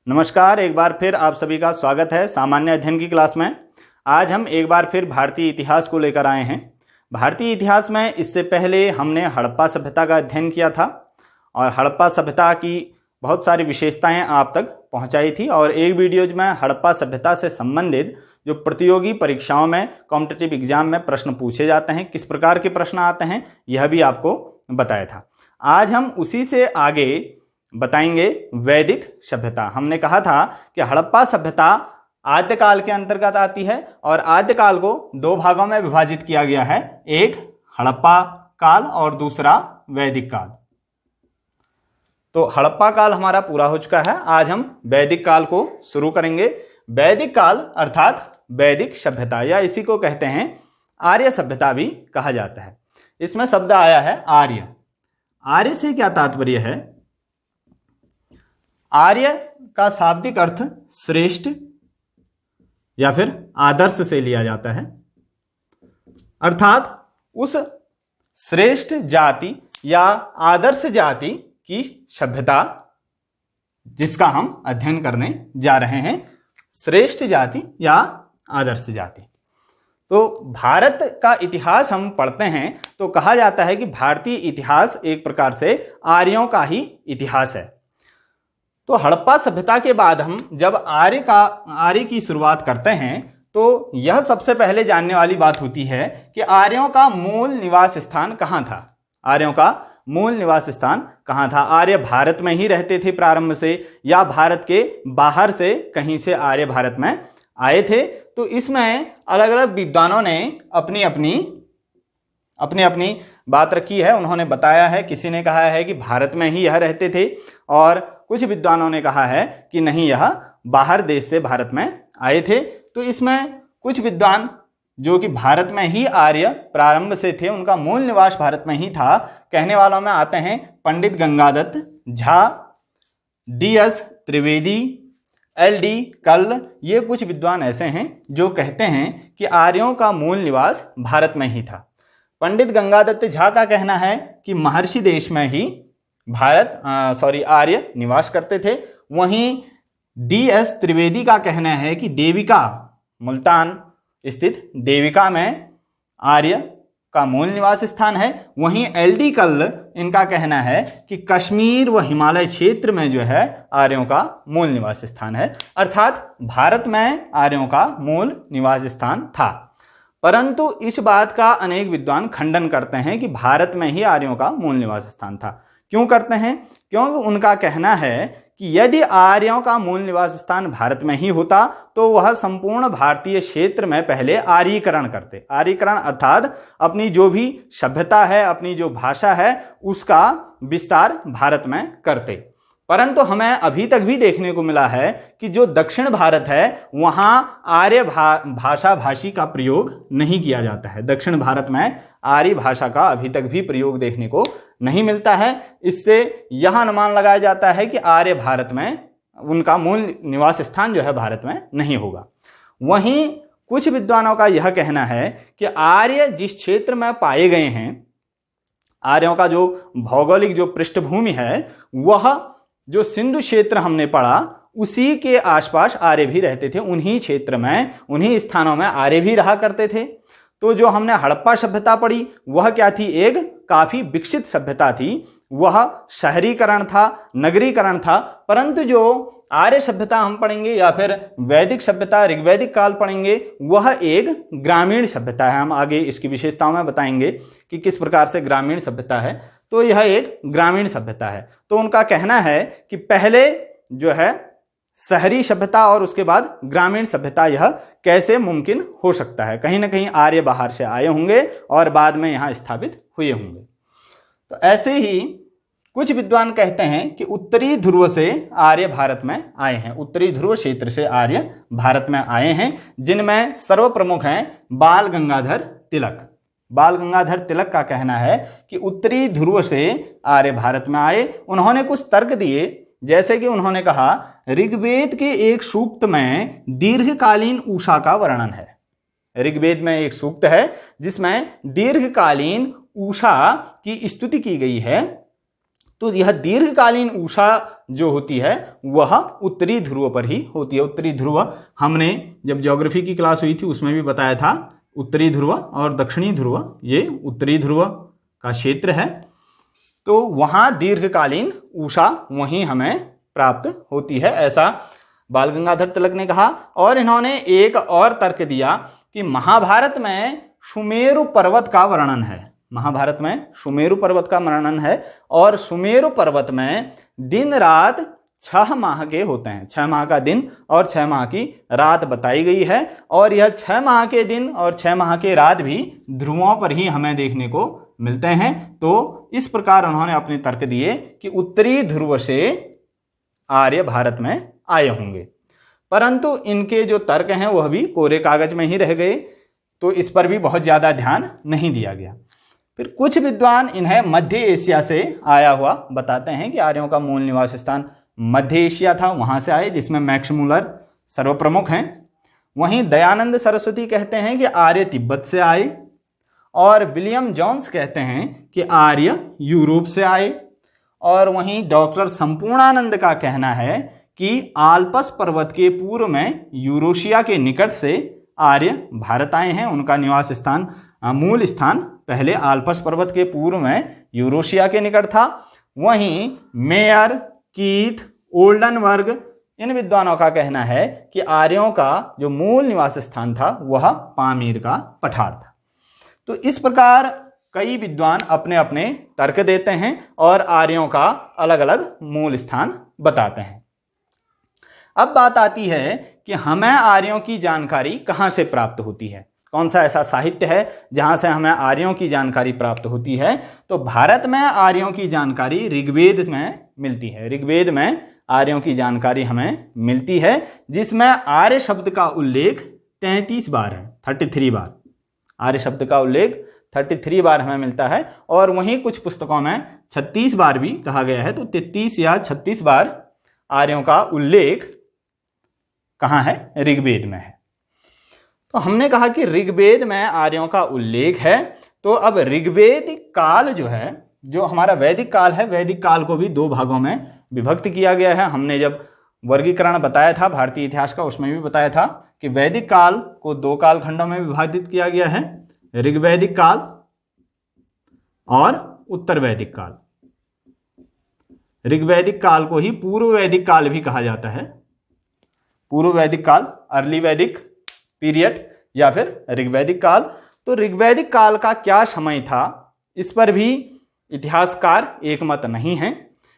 नमस्कार, एक बार फिर आप सभी का स्वागत है सामान्य अध्ययन की क्लास में। आज हम एक बार फिर भारतीय इतिहास को लेकर आए हैं। भारतीय इतिहास में इससे पहले हमने हड़प्पा सभ्यता का अध्ययन किया था और हड़प्पा सभ्यता की बहुत सारी विशेषताएं आप तक पहुंचाई थी और एक वीडियोज में हड़प्पा सभ्यता से संबंधित जो प्रतियोगी परीक्षाओं में कॉम्पिटिटिव एग्जाम में प्रश्न पूछे जाते हैं, किस प्रकार के प्रश्न आते हैं, यह भी आपको बताया था। आज हम उसी से आगे बताएंगे वैदिक सभ्यता। हमने कहा था कि हड़प्पा सभ्यता आद्यकाल के अंतर्गत आती है और आद्यकाल को दो भागों में विभाजित किया गया है, एक हड़प्पा काल और दूसरा वैदिक काल। तो हड़प्पा काल हमारा पूरा हो चुका है, आज हम वैदिक काल को शुरू करेंगे। वैदिक काल अर्थात वैदिक सभ्यता या इसी को कहते हैं आर्य सभ्यता भी कहा जाता है। इसमें शब्द आया है आर्य। आर्य से क्या तात्पर्य है? आर्य का शाब्दिक अर्थ श्रेष्ठ या फिर आदर्श से लिया जाता है, अर्थात उस श्रेष्ठ जाति या आदर्श जाति की सभ्यता जिसका हम अध्ययन करने जा रहे हैं, श्रेष्ठ जाति या आदर्श जाति। तो भारत का इतिहास हम पढ़ते हैं तो कहा जाता है कि भारतीय इतिहास एक प्रकार से आर्यों का ही इतिहास है। तो हड़प्पा सभ्यता के बाद हम जब आर्य की शुरुआत करते हैं तो यह सबसे पहले जानने वाली बात होती है कि आर्यों का मूल निवास स्थान कहाँ था। आर्यों का मूल निवास स्थान कहाँ था? आर्य भारत में ही रहते थे प्रारंभ से या भारत के बाहर से कहीं से आर्य भारत में आए थे? तो इसमें अलग अलग विद्वानों ने अपनी अपनी बात रखी है। उन्होंने बताया है, किसी ने कहा है कि भारत में ही यह रहते थे और कुछ विद्वानों ने कहा है कि नहीं, यह बाहर देश से भारत में आए थे। तो इसमें कुछ विद्वान जो कि भारत में ही आर्य प्रारंभ से थे, उनका मूल निवास भारत में ही था, कहने वालों में आते हैं पंडित गंगादत्त झा, DS त्रिवेदी, LD कल्ल। ये कुछ विद्वान ऐसे हैं जो कहते हैं कि आर्यों का मूल निवास भारत में ही था। पंडित गंगादत्त झा का कहना है कि महर्षि देश में ही आर्य निवास करते थे। वहीं DS त्रिवेदी का कहना है कि देविका, मुल्तान स्थित देविका में आर्य का मूल निवास स्थान है। वहीं LD कल्ल इनका कहना है कि कश्मीर व हिमालय क्षेत्र में जो है आर्यों का मूल निवास स्थान है, अर्थात भारत में आर्यों का मूल निवास स्थान था। परंतु इस बात का अनेक विद्वान खंडन करते हैं कि भारत में ही आर्यों का मूल निवास स्थान था। क्यों करते हैं? क्योंकि उनका कहना है कि यदि आर्यों का मूल निवास स्थान भारत में ही होता तो वह संपूर्ण भारतीय क्षेत्र में पहले आर्यीकरण करते। आर्यीकरण अर्थात अपनी जो भी सभ्यता है, अपनी जो भाषा है, उसका विस्तार भारत में करते। परंतु हमें अभी तक भी देखने को मिला है कि जो दक्षिण भारत है वहां आर्य भाषा भाषी का प्रयोग नहीं किया जाता है। दक्षिण भारत में आर्य भाषा का अभी तक भी प्रयोग देखने को नहीं मिलता है। इससे यह अनुमान लगाया जाता है कि आर्य भारत में उनका मूल निवास स्थान जो है भारत में नहीं होगा। वहीं कुछ विद्वानों का यह कहना है कि आर्य जिस क्षेत्र में पाए गए हैं, आर्यों का जो भौगोलिक जो पृष्ठभूमि है, वह जो सिंधु क्षेत्र हमने पढ़ा उसी के आसपास आर्य भी रहते थे। उन्हीं क्षेत्र में, उन्हीं स्थानों में आर्य भी रहा करते थे। तो जो हमने हड़प्पा सभ्यता पढ़ी वह क्या थी? एक काफी विकसित सभ्यता थी। वह शहरीकरण था, नगरीकरण था। परंतु जो आर्य सभ्यता हम पढ़ेंगे या फिर वैदिक सभ्यता, ऋग्वैदिक काल पढ़ेंगे, वह एक ग्रामीण सभ्यता है। हम आगे इसकी विशेषताओं में बताएंगे कि किस प्रकार से ग्रामीण सभ्यता है। तो यह एक ग्रामीण सभ्यता है। तो उनका कहना है कि पहले जो है शहरी सभ्यता और उसके बाद ग्रामीण सभ्यता, यह कैसे मुमकिन हो सकता है? कहीं ना कहीं आर्य बाहर से आए होंगे और बाद में यहां स्थापित हुए होंगे। तो ऐसे ही कुछ विद्वान कहते हैं कि उत्तरी ध्रुव से आर्य भारत में आए हैं। उत्तरी ध्रुव क्षेत्र से आर्य भारत में आए हैं, जिनमें सर्वप्रमुख हैं बाल गंगाधर तिलक। बाल गंगाधर तिलक का कहना है कि उत्तरी ध्रुव से आर्य भारत में आए। उन्होंने कुछ तर्क दिए, जैसे कि उन्होंने कहा ऋग्वेद के एक सूक्त में दीर्घकालीन उषा का वर्णन है। ऋग्वेद में एक सूक्त है जिसमें दीर्घकालीन उषा की स्तुति की गई है। तो यह दीर्घकालीन उषा जो होती है वह उत्तरी ध्रुव पर ही होती है। उत्तरी ध्रुव हमने जब ज्योग्राफी की क्लास हुई थी उसमें भी बताया था, उत्तरी ध्रुव और दक्षिणी ध्रुव, ये उत्तरी ध्रुव का क्षेत्र है, तो वहाँ दीर्घकालीन उषा वहीं हमें प्राप्त होती है, ऐसा बाल गंगाधर तिलक ने कहा। और इन्होंने एक और तर्क दिया कि महाभारत में सुमेरु पर्वत का वर्णन है, महाभारत में सुमेरु पर्वत का वर्णन है, और सुमेरु पर्वत में दिन रात 6 माह के होते हैं, 6 माह का दिन और 6 माह की रात बताई गई है, और यह 6 माह के दिन और 6 माह के रात भी ध्रुवों पर ही हमें देखने को मिलते हैं। तो इस प्रकार उन्होंने अपने तर्क दिए कि उत्तरी ध्रुव से आर्य भारत में आए होंगे, परंतु इनके जो तर्क हैं वह भी कोरे कागज में ही रह गए, तो इस पर भी बहुत ज़्यादा ध्यान नहीं दिया गया। फिर कुछ विद्वान इन्हें मध्य एशिया से आया हुआ बताते हैं कि आर्यों का मूल निवास स्थान मध्य एशिया था, वहाँ से आए, जिसमें मैक्स मूलर सर्वप्रमुख हैं। वहीं दयानंद सरस्वती कहते हैं कि आर्य तिब्बत से आए, और विलियम जोन्स कहते हैं कि आर्य यूरोप से आए, और वहीं डॉक्टर संपूर्णानंद का कहना है कि आल्पस पर्वत के पूर्व में यूरोशिया के निकट से आर्य भारत आए हैं। उनका निवास स्थान, मूल स्थान पहले आल्पस पर्वत के पूर्व में यूरोशिया के निकट था। वहीं मेयर, कीथ, ओल्डनबर्ग, इन विद्वानों का कहना है कि आर्यों का जो मूल निवास स्थान था वह पामीर का पठार था। तो इस प्रकार कई विद्वान अपने अपने तर्क देते हैं और आर्यों का अलग अलग मूल स्थान बताते हैं। अब बात आती है कि हमें आर्यों की जानकारी कहाँ से प्राप्त होती है, कौन सा ऐसा साहित्य है जहाँ से हमें आर्यों की जानकारी प्राप्त होती है। तो भारत में आर्यों की जानकारी ऋग्वेद में मिलती है, ऋग्वेद में आर्यों की जानकारी हमें मिलती है, जिसमें आर्य शब्द का उल्लेख 33 बार है, 33 बार आर्य शब्द का उल्लेख 33 बार हमें मिलता है, और वहीं कुछ पुस्तकों में 36 बार भी कहा गया है। तो 33 या 36 बार आर्यों का उल्लेख कहाँ है, ऋग्वेद में है। तो हमने कहा कि ऋग्वेद में आर्यों का उल्लेख है, तो अब ऋग्वेदिक काल जो है, जो हमारा वैदिक काल है, वैदिक काल को भी 2 भागों में विभक्त किया गया है। हमने जब वर्गीकरण बताया था भारतीय इतिहास का, उसमें भी बताया था कि वैदिक काल को 2 कालखंडों में विभाजित किया गया है, ऋग्वैदिक काल और उत्तर वैदिक काल। ऋग्वैदिक काल को ही पूर्व वैदिक काल भी कहा जाता है, पूर्व वैदिक काल, अर्ली वैदिक पीरियड, या फिर ऋग्वैदिक काल। तो ऋग्वैदिक काल का क्या समय था, इस पर भी इतिहासकार एकमत नहीं है।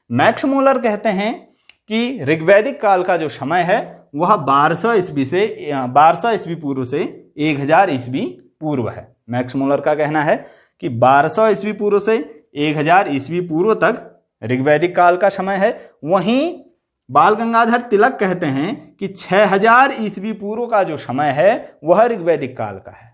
मैक्स मूलर कहते हैं कि ऋग्वैदिक काल का जो समय है वह 1200 ईस्वी से 1200 ईस्वी पूर्व से 1000 ईस्वी पूर्व है। मैक्स मूलर का कहना है कि 1200 ईस्वी पूर्व से 1000 ईस्वी पूर्व तक ऋग्वैदिक काल का समय है। वहीं बाल गंगाधर तिलक कहते हैं कि 6000 ईस्वी पूर्व का जो समय है वह ऋग्वैदिक काल का है।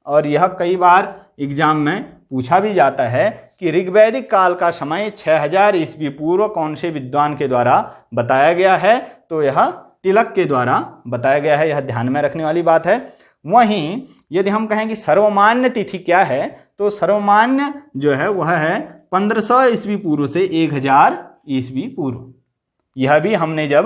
और यह कई बार एग्जाम में पूछा भी जाता है कि ऋग्वैदिक काल का समय 6000 ईस्वी पूर्व कौन से विद्वान के द्वारा बताया गया है, तो यह तिलक के द्वारा बताया गया है, यह ध्यान में रखने वाली बात है। वहीं यदि हम कहें कि सर्वमान्य तिथि क्या है, तो सर्वमान्य जो है वह है 1500 ईस्वी पूर्व से 1000 ईस्वी पूर्व। यह भी हमने जब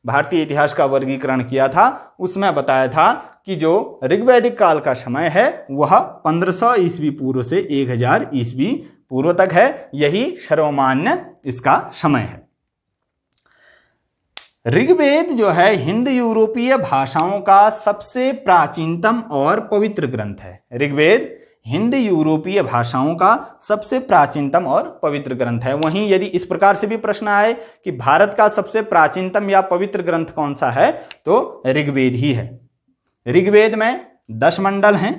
भारतीय इतिहास का वर्गीकरण किया था उसमें बताया था कि जो ऋग्वैदिक काल का समय है वह 1500 ईस्वी पूर्व से 1000 ईस्वी पूर्व तक है, यही सर्वमान्य इसका समय है। ऋग्वेद जो है हिंद यूरोपीय भाषाओं का सबसे प्राचीनतम और पवित्र ग्रंथ है। ऋग्वेद हिंद यूरोपीय भाषाओं का सबसे प्राचीनतम और पवित्र ग्रंथ है। वहीं यदि इस प्रकार से भी प्रश्न आए कि भारत का सबसे प्राचीनतम या पवित्र ग्रंथ कौन सा है, तो ऋग्वेद ही है। ऋग्वेद में 10 मंडल हैं,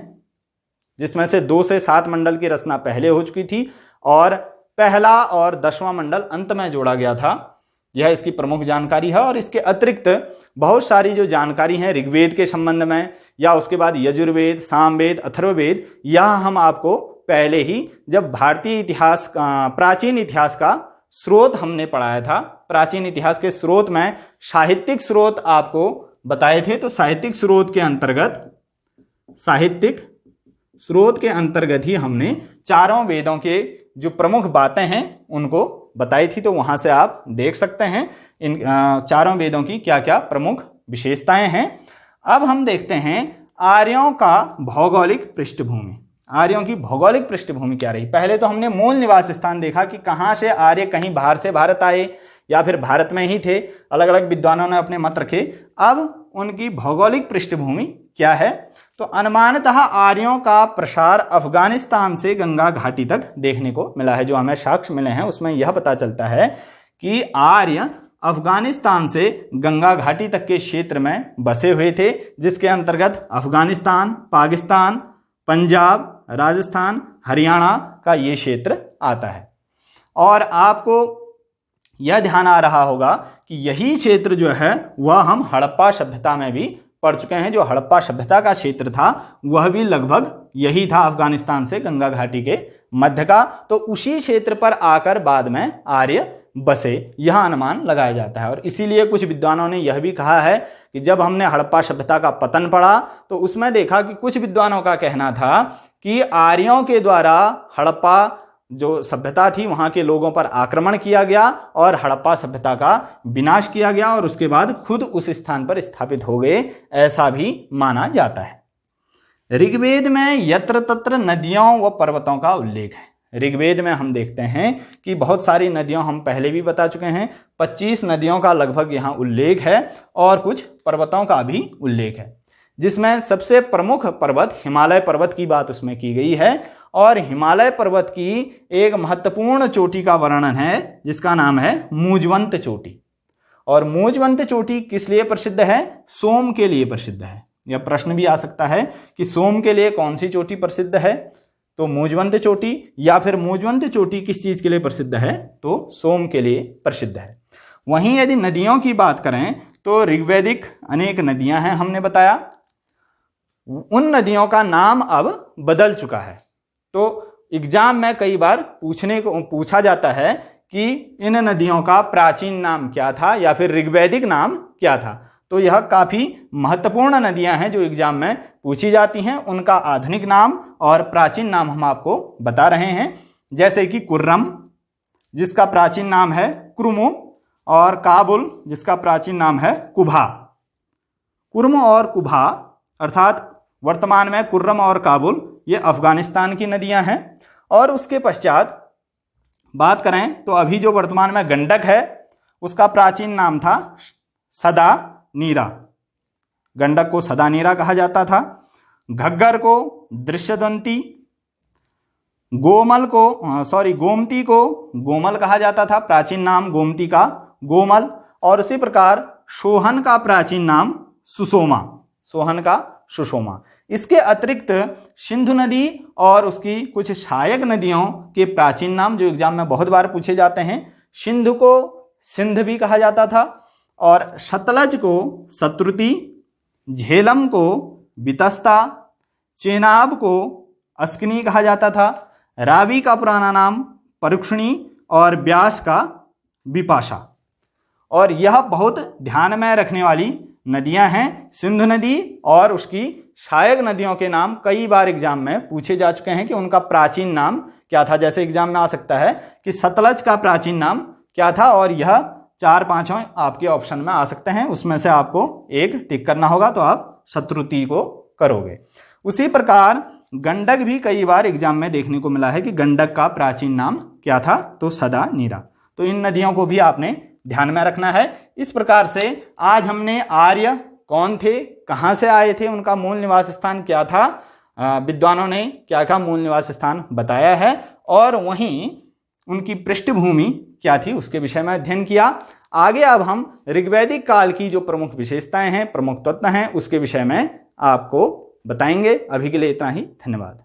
जिसमें से 2 से 7 मंडल की रचना पहले हो चुकी थी और पहला और 10वां मंडल अंत में जोड़ा गया था। यह इसकी प्रमुख जानकारी है। और इसके अतिरिक्त बहुत सारी जो जानकारी है ऋग्वेद के संबंध में, या उसके बाद यजुर्वेद, सामवेद, अथर्ववेद, यह हम आपको पहले ही जब भारतीय इतिहास प्राचीन इतिहास का स्रोत हमने पढ़ाया था, प्राचीन इतिहास के स्रोत में साहित्यिक स्रोत आपको बताए थे। तो साहित्यिक स्रोत के अंतर्गत ही हमने चारों वेदों के जो प्रमुख बातें हैं उनको बताई थी, तो वहां से आप देख सकते हैं इन चारों वेदों की क्या क्या प्रमुख विशेषताएं हैं। अब हम देखते हैं आर्यों का भौगोलिक पृष्ठभूमि। आर्यों की भौगोलिक पृष्ठभूमि क्या रही। पहले तो हमने मूल निवास स्थान देखा कि कहाँ से आर्य कहीं बाहर से भारत आए या फिर भारत में ही थे, अलग अलग विद्वानों ने अपने मत रखे। अब उनकी भौगोलिक पृष्ठभूमि क्या है, तो अनुमानतः आर्यों का प्रसार अफगानिस्तान से गंगा घाटी तक देखने को मिला है। जो हमें साक्ष्य मिले हैं उसमें यह पता चलता है कि आर्य अफगानिस्तान से गंगा घाटी तक के क्षेत्र में बसे हुए थे, जिसके अंतर्गत अफगानिस्तान, पाकिस्तान, पंजाब, राजस्थान, हरियाणा का ये क्षेत्र आता है। और आपको यह ध्यान आ रहा होगा कि यही क्षेत्र जो है वह हम हड़प्पा सभ्यता में भी पढ़ चुके हैं। जो हड़प्पा सभ्यता का क्षेत्र था वह भी लगभग यही था, अफगानिस्तान से गंगा घाटी के मध्य का। तो उसी क्षेत्र पर आकर बाद में आर्य बसे, यह अनुमान लगाया जाता है। और इसीलिए कुछ विद्वानों ने यह भी कहा है कि जब हमने हड़प्पा सभ्यता का पतन पढ़ा तो उसमें देखा कि कुछ विद्वानों का कहना था कि आर्यों के द्वारा हड़प्पा जो सभ्यता थी वहां के लोगों पर आक्रमण किया गया और हड़प्पा सभ्यता का विनाश किया गया और उसके बाद खुद उस स्थान पर स्थापित हो गए, ऐसा भी माना जाता है। ऋग्वेद में यत्र तत्र नदियों व पर्वतों का उल्लेख है। ऋग्वेद में हम देखते हैं कि बहुत सारी नदियों, हम पहले भी बता चुके हैं, 25 नदियों का लगभग यहाँ उल्लेख है और कुछ पर्वतों का भी उल्लेख है, जिसमें सबसे प्रमुख पर्वत हिमालय पर्वत की बात उसमें की गई है। और हिमालय पर्वत की एक महत्वपूर्ण चोटी का वर्णन है जिसका नाम है मूजवंत चोटी। और मूजवंत चोटी किस लिए प्रसिद्ध है? सोम के लिए प्रसिद्ध है। यह प्रश्न भी आ सकता है कि सोम के लिए कौन सी चोटी प्रसिद्ध है, तो मूजवंत चोटी, या फिर मूजवंत चोटी किस चीज के लिए प्रसिद्ध है, तो सोम के लिए प्रसिद्ध है। वहीं यदि नदियों की बात करें तो ऋग्वैदिक अनेक नदियां हैं, हमने बताया। उन नदियों का नाम अब बदल चुका है। तो एग्जाम में कई बार पूछा जाता है कि इन नदियों का प्राचीन नाम क्या था या फिर ऋग्वैदिक नाम क्या था। तो यह काफी महत्वपूर्ण नदियां हैं जो एग्जाम में पूछी जाती हैं। उनका आधुनिक नाम और प्राचीन नाम हम आपको बता रहे हैं, जैसे कि कुर्रम जिसका प्राचीन नाम है कुर्मु, और काबुल जिसका प्राचीन नाम है कुभा। कुर्म और कुभा अर्थात वर्तमान में कुर्रम और काबुल ये अफगानिस्तान की नदियां हैं। और उसके पश्चात बात करें तो अभी जो वर्तमान में गंडक है उसका प्राचीन नाम था सदा नीरा। गंडक को सदा नीरा कहा जाता था। घग्गर को दृश्यदंती, गोमती को गोमल कहा जाता था, प्राचीन नाम गोमती का गोमल। और उसी प्रकार सोहन का प्राचीन नाम सुषोमा, सोहन का सुषोमा। इसके अतिरिक्त सिंधु नदी और उसकी कुछ सहायक नदियों के प्राचीन नाम जो एग्जाम में बहुत बार पूछे जाते हैं। सिंधु को सिंध भी कहा जाता था, और सतलज को शत्रुति, झेलम को बितस्ता, चेनाब को अस्किनी कहा जाता था, रावी का पुराना नाम परुक्षणी और ब्यास का विपाशा। और यह बहुत ध्यान में रखने वाली नदियां हैं। सिंधु नदी और उसकी सहायक नदियों के नाम कई बार एग्जाम में पूछे जा चुके हैं कि उनका प्राचीन नाम क्या था। जैसे एग्जाम में आ सकता है कि सतलज का प्राचीन नाम क्या था, और यह 4-5 आपके ऑप्शन में आ सकते हैं, उसमें से आपको एक टिक करना होगा, तो आप शत्रुति को करोगे। उसी प्रकार गंडक भी कई बार एग्जाम में देखने को मिला है कि गंडक का प्राचीन नाम क्या था, तो सदा नीरा। तो इन नदियों को भी आपने ध्यान में रखना है। इस प्रकार से आज हमने आर्य कौन थे, कहां से आए थे, उनका मूल निवास स्थान क्या था, विद्वानों ने क्या क्या मूल निवास स्थान बताया है, और वहीं उनकी पृष्ठभूमि क्या थी उसके विषय में अध्ययन किया। आगे अब हम ऋग्वैदिक काल की जो प्रमुख विशेषताएं हैं, प्रमुख तत्व हैं, उसके विषय में आपको बताएंगे। अभी के लिए इतना ही, धन्यवाद।